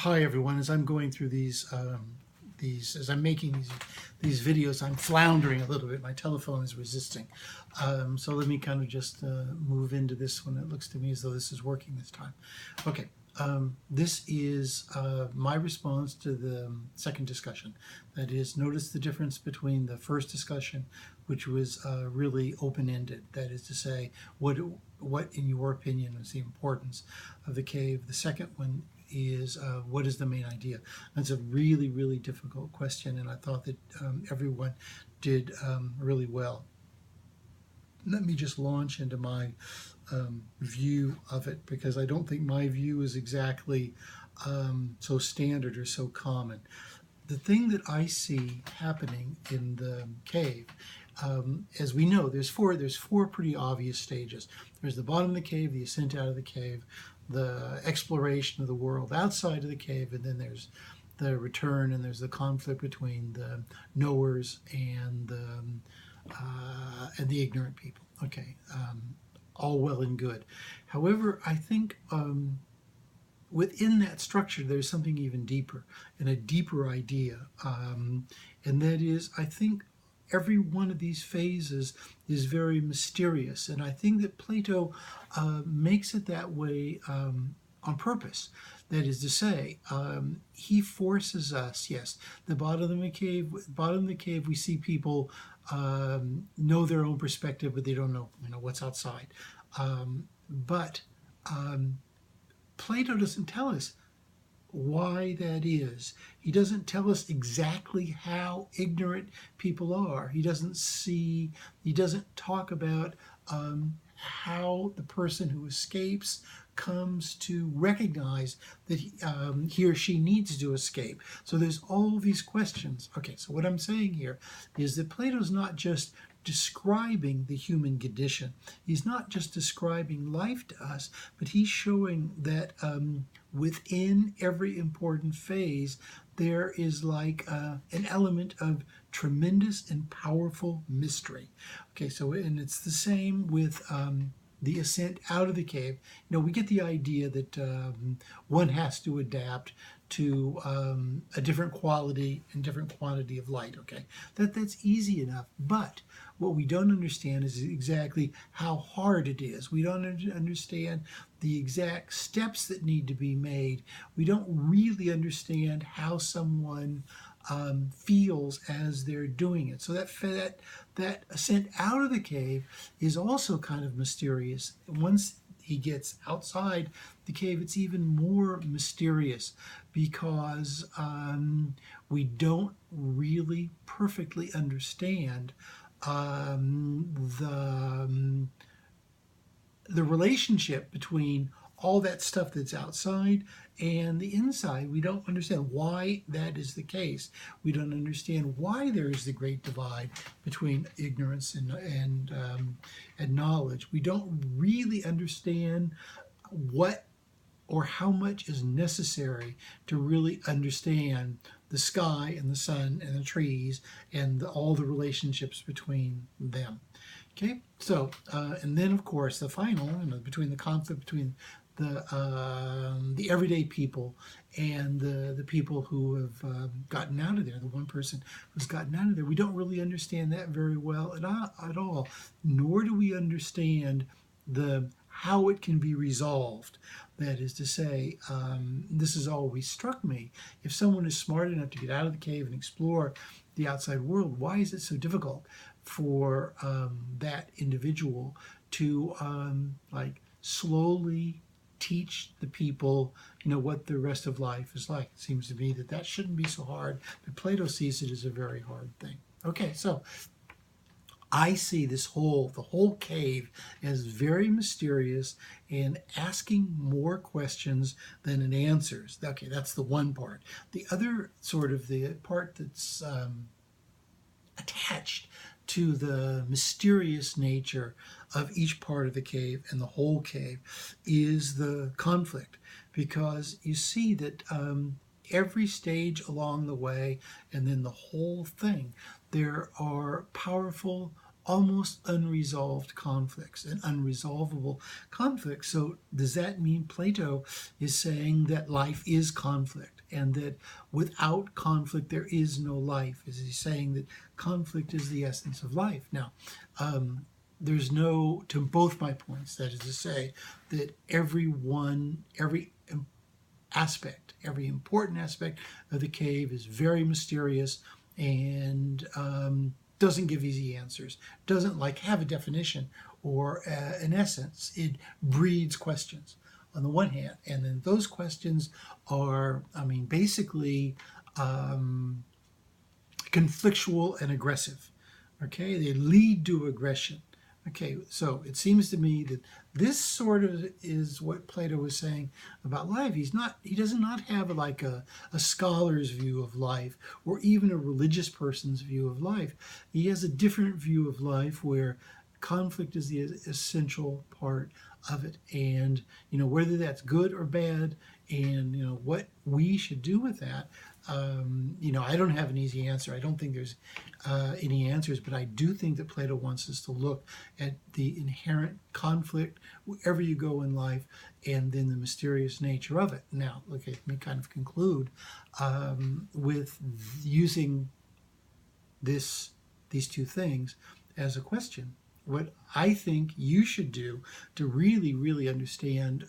Hi everyone. As I'm going through as I'm making these videos, I'm floundering a little bit. My telephone is resisting. So let me kind of just move into this one. It looks to me as though this is working this time. Okay. This is my response to the second discussion. That is, notice the difference between the first discussion, which was really open-ended. That is to say, what in your opinion is the importance of the cave? The second one is what is the main idea? That's a really, really difficult question, and I thought that everyone did really well. Let me just launch into my view of it, because I don't think my view is exactly so standard or so common. The thing that I see happening in the cave, as we know, there's four pretty obvious stages. There's the bottom of the cave, the ascent out of the cave, the exploration of the world outside of the cave, and then there's the return, and there's the conflict between the knowers and the ignorant people. Okay, all well and good. However, I think within that structure, there's something even deeper and a deeper idea. And that is, I think every one of these phases is very mysterious. And I think that Plato makes it that way on purpose. That is to say, he forces us, yes, the bottom of the cave, we see people know their own perspective, but they don't know, what's outside. But Plato doesn't tell us why that is. He doesn't tell us exactly how ignorant people are. He doesn't talk about how the person who escapes comes to recognize that he or she needs to escape. So there's all these questions. Okay, so what I'm saying here is that Plato's not just describing the human condition. He's not just describing life to us, but he's showing that within every important phase, there is like an element of tremendous and powerful mystery. Okay, so, and it's the same with the ascent out of the cave. We get the idea that one has to adapt to a different quality and different quantity of light. Okay, that's easy enough. But what we don't understand is exactly how hard it is. We don't understand the exact steps that need to be made. We don't really understand how someone feels as they're doing it. So that ascent out of the cave is also kind of mysterious. Once he gets outside the cave, it's even more mysterious, because we don't really perfectly understand the relationship between all that stuff that's outside and the inside. We don't understand why that is the case. We don't understand why there is the great divide between ignorance and knowledge. We don't really understand what or how much is necessary to really understand the sky and the sun and the trees and all the relationships between them. Okay, so and then of course the final, between the conflict between the everyday people and the people who have gotten out of there, the one person who's gotten out of there, we don't really understand that very well at all, nor do we understand how it can be resolved. That is to say, this has always struck me. If someone is smart enough to get out of the cave and explore the outside world, why is it so difficult for that individual to slowly teach the people, what the rest of life is like? It seems to me that shouldn't be so hard, but Plato sees it as a very hard thing. Okay, so I see the whole cave as very mysterious and asking more questions than it answers. Okay, that's the one part. The other sort of the part that's attached to the mysterious nature of each part of the cave and the whole cave is the conflict, because you see that every stage along the way and then the whole thing, there are powerful almost unresolved conflicts and unresolvable conflicts. So does that mean Plato is saying that life is conflict and that without conflict there is no life? Is he saying that conflict is the essence of life? Now, there's no, to both my points, that is to say, that every aspect, every important aspect of the cave is very mysterious and doesn't give easy answers, doesn't like have a definition or an essence. It breeds questions on the one hand, and then those questions are, I mean, basically conflictual and aggressive. Okay, they lead to aggression. Okay, so it seems to me that this sort of is what Plato was saying about life. He does not have like a scholar's view of life or even a religious person's view of life. He has a different view of life where conflict is the essential part of it. And, whether that's good or bad and, what we should do with that, I don't have an easy answer. I don't think there's any answers, but I do think that Plato wants us to look at the inherent conflict wherever you go in life and then the mysterious nature of it. Now, let me kind of conclude with using these two things as a question. What I think you should do to really, really understand